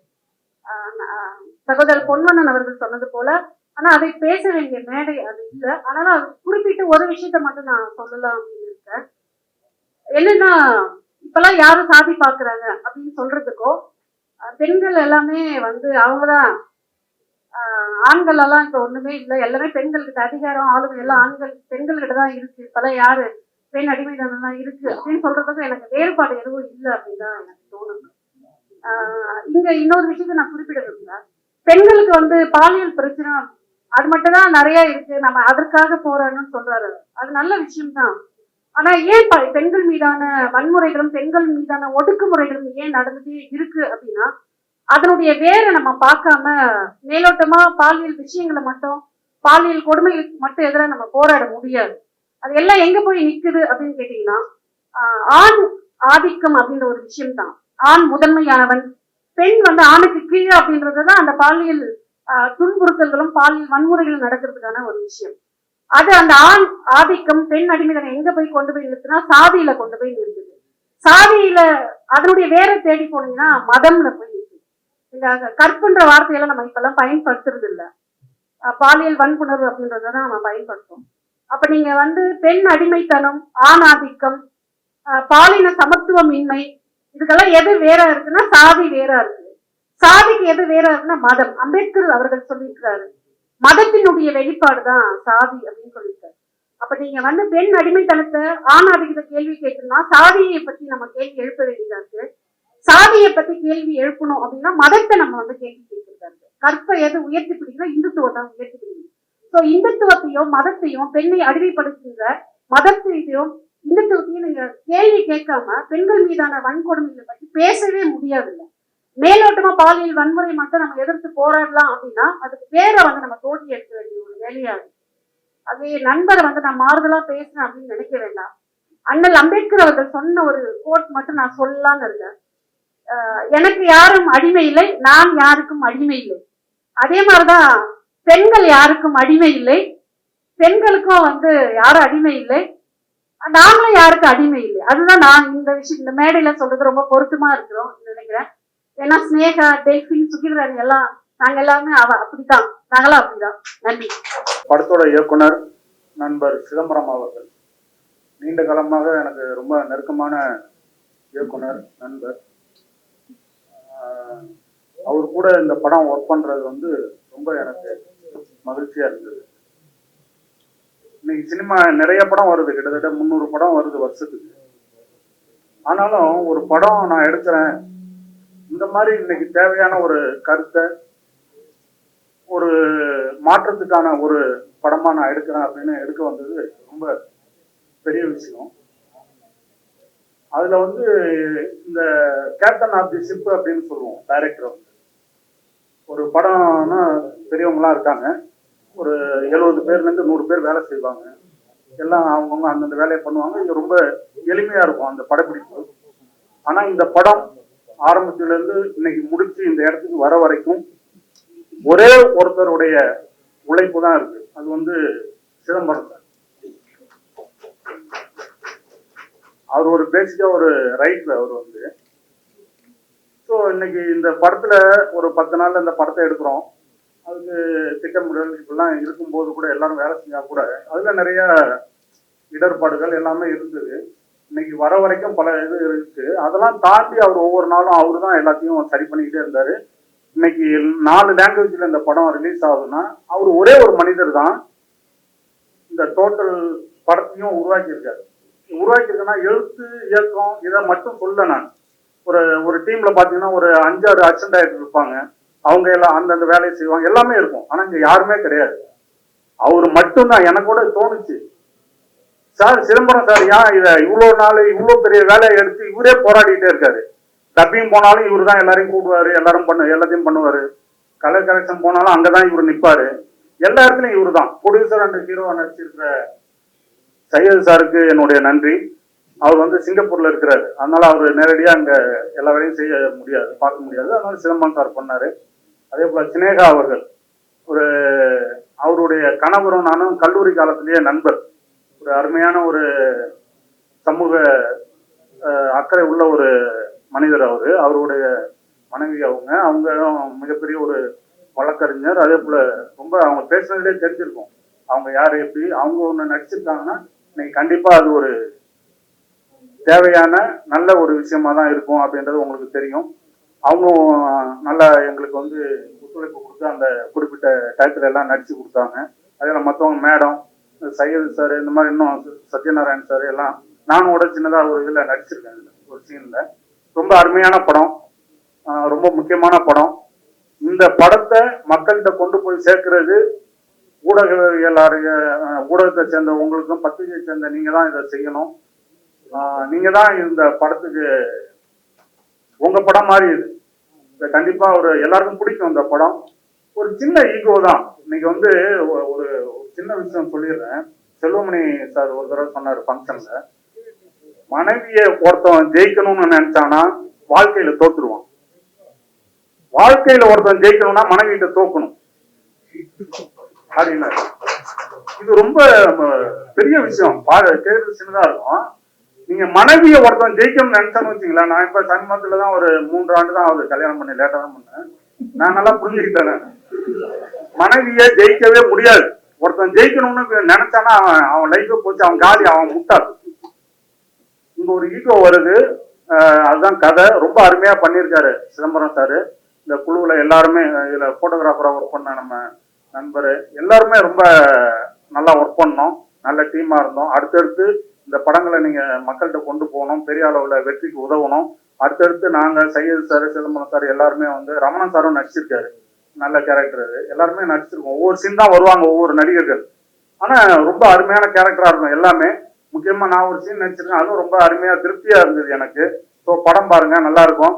சகோதரர் பொன்வண்ணன் அவர்கள் சொன்னது போல, ஆனா அதை பேச வேண்டிய மேடை அது இல்லை. ஆனாலும் அது குறிப்பிட்டு ஒரு விஷயத்த மட்டும் நான் சொல்லலாம் அப்படின்னு இருக்கேன். என்னன்னா, இப்பெல்லாம் யாரும் சாதி பாக்குறாங்க அப்படின்னு சொல்றதுக்கோ, பெண்கள் எல்லாமே அவங்கதான் ஆண்கள் எல்லாம் இப்ப ஒண்ணுமே இல்லை, எல்லாமே பெண்கள்கிட்ட அதிகாரம் ஆளுமை எல்லாம் பெண்கள் கிட்ட தான் இருக்கு, இப்பெல்லாம் யாரு பெண் அடிமைதானம் தான் இருக்கு அப்படின்னு சொல்றதுக்கு எனக்கு வேறுபாடு எதுவும் இல்லை அப்படின்னு தான் எனக்கு தோணுது. இங்க இன்னொரு விஷயத்த நான் குறிப்பிட விரும்புறேன். பெண்களுக்கு பாலியல் பிரச்சனை அது மட்டும் தான் நிறைய இருக்கு, நம்ம அதற்காக போராடணும்னு சொல்றாரு. அது நல்ல விஷயம்தான். ஆனா ஏன் பெண்கள் மீதான வன்முறைகளும் பெண்கள் மீதான ஒடுக்குமுறைகளும் ஏன் நடந்துட்டே இருக்கு அப்படின்னா, அதனுடைய வேரை நம்ம பார்க்காம மேலோட்டமா பாலியல் விஷயங்களை மட்டும், பாலியல் கொடுமைகளுக்கு மட்டும் எதிராக நம்ம போராட முடியாது. அது எல்லாம் எங்க போய் நிக்குது அப்படின்னு கேட்டீங்கன்னா, ஆண் ஆதிக்கம் அப்படின்ற ஒரு விஷயம்தான். ஆண் முதன்மையானவன், பெண் ஆணுக்கு கீழே அப்படின்றதுதான் அந்த பாலியல் துன்புறுத்தல்களும் பாலியல் வன்முறைகளும் நடக்கிறதுக்கான ஒரு விஷயம். அது அந்த ஆண் ஆதிக்கம் பெண் அடிமைதனை எங்க போய் கொண்டு போய் நிறுத்துனா சாதியில கொண்டு போய் நிறுத்துது. சாதியில அதனுடைய வேற தேடி போனீங்கன்னா மதம்ல போய் நிறுத்துது. இந்த கற்புன்ற வார்த்தையெல்லாம் நம்ம இப்பெல்லாம் பயன்படுத்துறது இல்லை. பாலியல் வன்புணர்வு அப்படின்றதான் நம்ம பயன்படுத்தும். அப்ப நீங்க பெண் அடிமைத்தனம், ஆண் ஆதிக்கம், பாலின சமத்துவம் இன்மை, இதுக்கெல்லாம் எது வேற இருக்குன்னா சாதி வேற இருக்கு. சாதிக்கு எது வேற இருக்குன்னா மதம். அம்பேத்கர் அவர்கள் சொல்லியிருக்கிறாரு, மதத்தினுடைய வெளிப்பாடுதான் சாதி அப்படின்னு சொல்லியிருக்காரு. அப்ப நீங்க பெண் அடிமைத்தனத்தை ஆண் ஆதிக்கத்தை கேள்வி கேட்கணும்னா சாதியை பத்தி நம்ம கேள்வி எழுப்ப வேண்டியதா இருக்கு. சாதியை பத்தி கேள்வி எழுப்பணும் அப்படின்னா மதத்தை நம்ம கேள்வி கேட்கிறாரு. கற்பை எது உயர்த்தி பிடிக்கிறோம், இந்துத்துவம் தான் உயர்த்தி பிடிக்கணும். சோ இந்துத்துவத்தையும் மதத்தையும் பெண்ணை அடிமைப்படுத்துகிற மதத்தையும் இந்துத்துவத்தையும் நீங்க கேள்வி கேட்காம பெண்கள் மீதான வன்கொடுமைகளை பத்தி பேசவே முடியாது. மேலோட்டமா பாலியல் வன்முறை மட்டும் நம்ம எதிர்த்து போராடலாம் அப்படின்னா அதுக்கு வேற நம்ம தோண்டி எடுக்க வேண்டிய ஒரு வேலையாகும். அது நண்பரை நான் மாறுதலா பேசுறேன் அப்படின்னு நினைக்க வேண்டாம். அண்ணல் அம்பேத்கர் அவர்கள் சொன்ன ஒரு கோட் மட்டும் நான் சொல்லலாம்னு இருக்கேன். எனக்கு யாரும் அடிமை இல்லை, நான் யாருக்கும் அடிமை இல்லை. அதே மாதிரிதான் பெண்கள் யாருக்கும் அடிமை இல்லை, பெண்களுக்கும் யாரும் அடிமை இல்லை, நாங்களும் யாருக்கும் அடிமை இல்லை. அதுதான் நான் இந்த விஷயம் இந்த மேடையில சொல்றது ரொம்ப பொருத்தமா இருக்கிறோம் நினைக்கிறேன். ஏன்னா ஸ்னேகா, டெல்பின், சுகிர்ராணி எல்லாம் நாங்க எல்லாமே அப்படித்தான், நாங்களாம் அப்படிதான். நன்றி. படத்தோட இயக்குனர் நண்பர் சிதம்பரம் அவர்கள் நீண்ட காலமாக எனக்கு ரொம்ப நெருக்கமான இயக்குனர் நண்பர். அவர் கூட இந்த படம் ஒர்க் பண்றது ரொம்ப எனக்கு மகிழ்ச்சியா இருந்தது. இன்னைக்கு சினிமா நிறைய படம் வருது, கிட்டத்தட்ட 300 படம் வருது வருஷத்துக்கு. ஆனாலும் ஒரு படம் நான் எடுக்கிறேன், இந்த மாதிரி இன்னைக்கு தேவையான ஒரு கருத்தை, ஒரு மாற்றத்துக்கான ஒரு படமா நான் எடுக்கிறேன் அப்படின்னு எடுக்க வந்தது ரொம்ப பெரிய விஷயம். அதுல வந்து இந்த கேப்டன் ஆஃப் தி ஷிப் அப்படின்னு சொல்லுவோம். டைரக்டர் வந்து ஒரு படம்னா பெரியவங்களாம் இருக்காங்க, ஒரு 70 பேர்லேருந்து 100 பேர் வேலை செய்வாங்க, எல்லாம் அவங்கவுங்க அந்தந்த வேலையை பண்ணுவாங்க. இது ரொம்ப எளிமையா இருக்கும் அந்த படப்பிடிப்பு. ஆனா இந்த படம் ஆரம்பத்துல இருந்து இன்னைக்கு முடிச்சு இந்த இடத்துக்கு வர வரைக்கும் ஒரே ஒருத்தருடைய உழைப்பு தான் இருக்கு. அது வந்து சிதம்பரம் சார். அவர் ஒரு பேசிக்கா ஒரு ரைட்டர். அவர் வந்து ஸோ இன்னைக்கு இந்த படத்துல ஒரு 10 நாள்ல இந்த படத்தை எடுக்கிறோம். அதுக்கு திட்டமிடல் இப்பெல்லாம் இருக்கும்போது கூட எல்லாரும் வேலை செஞ்சா கூட அதுல நிறைய இடர்பாடுகள் எல்லாமே இருந்தது. இன்னைக்கு வர வரைக்கும் பல இது இருக்கு. அதெல்லாம் தாண்டி அவர் ஒவ்வொரு நாளும் அவரு தான் எல்லாத்தையும் சரி பண்ணிக்கிட்டே இருந்தாரு. இன்னைக்கு 4 லாங்குவேஜ்ல இந்த படம் ரிலீஸ் ஆகுதுன்னா அவர் ஒரே ஒரு மனிதர் தான் இந்த டோட்டல் படத்தையும் உருவாக்கியிருக்காரு. உருவாக்கியிருக்கேன்னா எழுத்து இயக்கம் இதை மட்டும் சொல்ல நான் ஒரு டீம்ல பாத்தீங்கன்னா ஒரு 5-6 அசிஸ்டன்ட் டைரக்டர் இருப்பாங்க. அவங்க எல்லாம் அந்தந்த வேலையை செய்வாங்க, எல்லாமே இருக்கும். ஆனா இங்க யாருமே கிடையாது. அவரு மட்டும்தான். எனக்கு கூட தோணுச்சு, சார் சிதம்பரம் சார் ஏன் இதை இவ்வளவு நாள் இவ்வளவு பெரிய வேலையை எடுத்து இவரே போராடிட்டே இருக்காரு. டப்பிங் போனாலும் இவரு தான் எல்லாரையும் கூடுவாரு, எல்லாத்தையும் பண்ணுவாரு. கலர் கலெக்ஷன் போனாலும் அங்கதான் இவரு நிப்பாரு. எல்லா இடத்துலயும் இவரு தான். ப்ரொடியூசர் அண்ட் ஹீரோவா நடிச்சிருக்கிற சையது சாருக்கு என்னுடைய நன்றி. அவர் வந்து சிங்கப்பூர்ல இருக்கிறாரு, அதனால அவர் நேரடியா அங்க எல்லா வேலையும் செய்ய முடியாது, பார்க்க முடியாது. அதனால சிதம்பரம் சார் பண்ணாரு. அதே போல சினேகா அவர்கள், அவருடைய கணவரும் நானும் கல்லூரி காலத்திலேயே நண்பர். ஒரு அருமையான ஒரு சமூக அக்கறை உள்ள ஒரு மனிதர் அவரு. அவருடைய மனைவி அவங்க மிகப்பெரிய ஒரு வழக்கறிஞர். அதே போல ரொம்ப அவங்க பேசுனதுலேயே தெரிஞ்சிருக்கும் அவங்க யாரு எப்படி. அவங்க ஒண்ணு நடிச்சிருக்காங்கன்னா இன்னைக்கு கண்டிப்பா அது ஒரு தேவையான நல்ல ஒரு விஷயமா தான் இருக்கும் அப்படின்றது உங்களுக்கு தெரியும். அவங்களும் நல்லா எங்களுக்கு வந்து ஒத்துழைப்பு கொடுத்து அந்த குறிப்பிட்ட டயத்துல எல்லாம் நடிச்சு கொடுத்தாங்க. அதில் மற்றவங்க மேடம், சையது சார், இந்த மாதிரி இன்னும் சத்யநாராயண் சார் எல்லாம் நானும் கூட சின்னதாக ஒரு இதில் நடிச்சிருக்கேன். ஒரு சீன்ல ரொம்ப அருமையான படம், ரொம்ப முக்கியமான படம். இந்த படத்தை மக்கள்கிட்ட கொண்டு போய் சேர்க்கிறது ஊடகத்தை சேர்ந்த உங்களுக்கும் பத்திரிகையை சேர்ந்த நீங்க தான் இதை செய்யணும். நீங்க தான் இந்த படத்துக்கு உங்க படம் மாதிரி இது கண்டிப்பா ஒரு எல்லாருக்கும் பிடிக்கும். இந்த படம் ஒரு சின்ன ஈகோ தான். இன்னைக்கு வந்து ஒரு சின்ன விஷயம் சொல்லிடுறேன். செல்வமணி சார் ஒரு தடவை சொன்னாரு ஃபங்க்ஷன்ல, மனைவியை ஒருத்தவன் ஜெயிக்கணும்னு நினைச்சானா வாழ்க்கையில தோத்துருவான். வாழ்க்கையில ஒருத்தன் ஜெயிக்கணும்னா மனைவியிட்ட தோக்கணும் அப்படின்னாரு. இது ரொம்ப பெரிய விஷயம். கேட்கறது சின்னதா இருக்கும். நீங்க மனைவியை ஒருத்தன் ஜெயிக்கணும்னு நினைச்சோன்னு வச்சுங்களேன். நான் இப்ப சமீபத்துல தான் ஒரு 3 ஆண்டு தான் அவரு கல்யாணம் பண்ணி லேட்டா தான் பண்ணேன். நான் நல்லா புரிஞ்சுக்கிட்டேன். மனைவியை ஜெயிக்கவே முடியாது. ஒருத்தன் ஜெயிக்கணும்னு நினைச்சானா அவன் லைஃபே போச்சு, அவன் காலி, அவன் முட்டாள். இங்க ஒரு ஈகோ வருது. அதுதான் கதை. ரொம்ப அருமையா பண்ணியிருக்காரு சிதம்பரம் சாரு. இந்த குழுவுல எல்லாருமே, இதுல போட்டோகிராஃபரா ஒர்க் பண்ண நம்ம நண்பர் எல்லாருமே ரொம்ப நல்லா ஒர்க் பண்ணோம். நல்ல டீமா இருந்தோம். அடுத்தடுத்து இந்த படங்களை நீங்க மக்கள்கிட்ட கொண்டு போகணும், பெரிய அளவுல வெற்றிக்கு உதவணும். அடுத்தடுத்து நாங்க சையது சார், சிதம்பரம் சார் எல்லாருமே வந்து, ரமணன் சாரும் நடிச்சிருக்காரு, நல்ல கேரக்டர். எல்லாருமே நடிச்சிருக்கோம். ஒவ்வொரு சீன் தான் வருவாங்க ஒவ்வொரு நடிகர்கள். ஆனா ரொம்ப அருமையான கேரக்டரா இருக்கும் எல்லாமே. முக்கியமா நான் ஒரு சீன் நடிச்சிருக்கேன், அதுவும் ரொம்ப அருமையா திருப்தியா இருந்தது எனக்கு. ஸோ படம் பாருங்க, நல்லா இருக்கும்.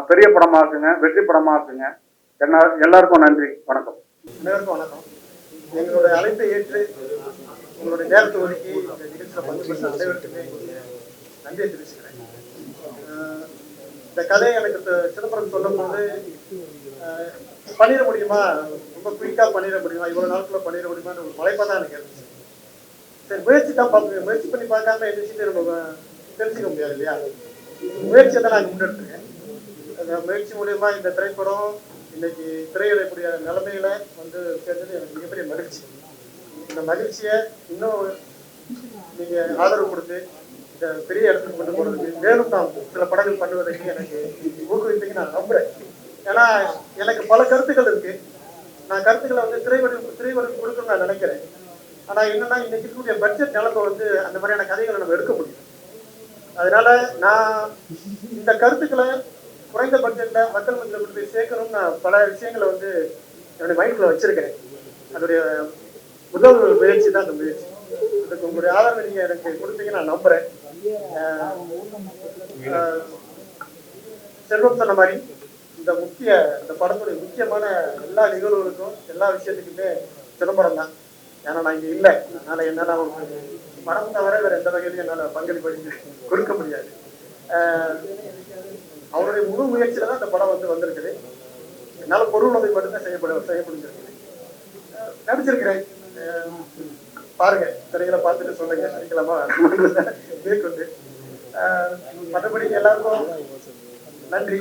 பெரிய படமா இருக்குங்க, வெற்றி படமா இருக்குங்க. எல்லாருக்கும் நன்றி, வணக்கம். அனைவருக்கும் வணக்கம். எங்களுடைய அழைப்பை ஏற்று உங்களுடைய நேரத்தை ஒதுக்கி இந்த நிகழ்ச்சியில் பங்கு பெற்ற அனைவருக்குமே நன்றியை தெரிவிச்சுக்கிறேன். இந்த கதையை எனக்கு சிதம்பரம் சொல்லும் போது பண்ணிட முடியுமா, ரொம்ப குயிக்காக பண்ணிட முடியுமா, இவ்வளோ நாளுக்குள்ள பண்ணிட முடியுமான்னு ஒரு மலைப்பாக தான் எனக்கு இருந்துச்சு. சரி, முயற்சி பண்ணி பார்க்காம எந்த விஷயத்தையும் நம்ம தெரிஞ்சுக்க முடியாது இல்லையா. முயற்சியை தான் நாங்கள் முன்னெடுத்துருக்கேன். அந்த முயற்சி மூலியமா இந்த திரைப்படம் இன்னைக்கு திரையிடக்கூடிய நிலைமையில வந்து சேர்ந்தது எனக்கு மிகப்பெரிய மகிழ்ச்சி. இந்த மகிழ்ச்சியை இன்னும் நீங்க ஆதரவு கொடுத்து இந்த பெரிய இடத்துக்கு கொண்டு போறதுக்கு, மேலும் நான் சில படங்கள் பண்ணுவதற்கு எனக்கு ஊக்குவிப்பீங்க நான் நம்புறேன். ஏன்னா எனக்கு பல கருத்துக்கள் இருக்கு. நான் கருத்துக்களை வந்து திரைவடிவு கொடுக்கணும்னு நான் நினைக்கிறேன். ஆனா என்னன்னா இன்னைக்கு இருக்கக்கூடிய பட்ஜெட் நிலைமை வந்து அந்த மாதிரியான கதைகளை நம்ம எடுக்க முடியும். அதனால நான் இந்த கருத்துக்களை குறைந்த பட்ஜெட்ல மக்கள் மத்தியில் கொண்டு போய் சேர்க்கணும்னு நான் பல விஷயங்களை வந்து என்னுடைய மைண்ட்ல வச்சிருக்கிறேன். அதோடைய முதல் முயற்சி தான் அந்த முயற்சி. அதுக்கு உங்களுடைய ஆதரவை நீங்க எனக்கு கொடுத்தீங்க நான் நம்புறேன். செல்வம் சொன்ன மாதிரி இந்த படத்துடைய முக்கியமான எல்லா நிகழ்வுகளுக்கும் எல்லா விஷயத்துக்குமே சிதம்பரம் தான். ஏன்னா நான் இங்க இல்லை, அதனால என்னால படம் தவிர வேற எந்த வகையிலும் என்னால பங்களிப்பு கொடுக்க முடியாது. அவருடைய முழு முயற்சியில தான் இந்த படம் வந்திருக்குது. என்னால பொருள் உதவி மட்டும்தான் செய்யப்படுகிறது. நடிச்சிருக்கிறேன், பாருங்க, திரையில பார்த்துட்டு சொல்லுங்க, நடிக்கலாமா மேற்கொண்டு. மற்றபடி எல்லாருக்கும் நன்றி.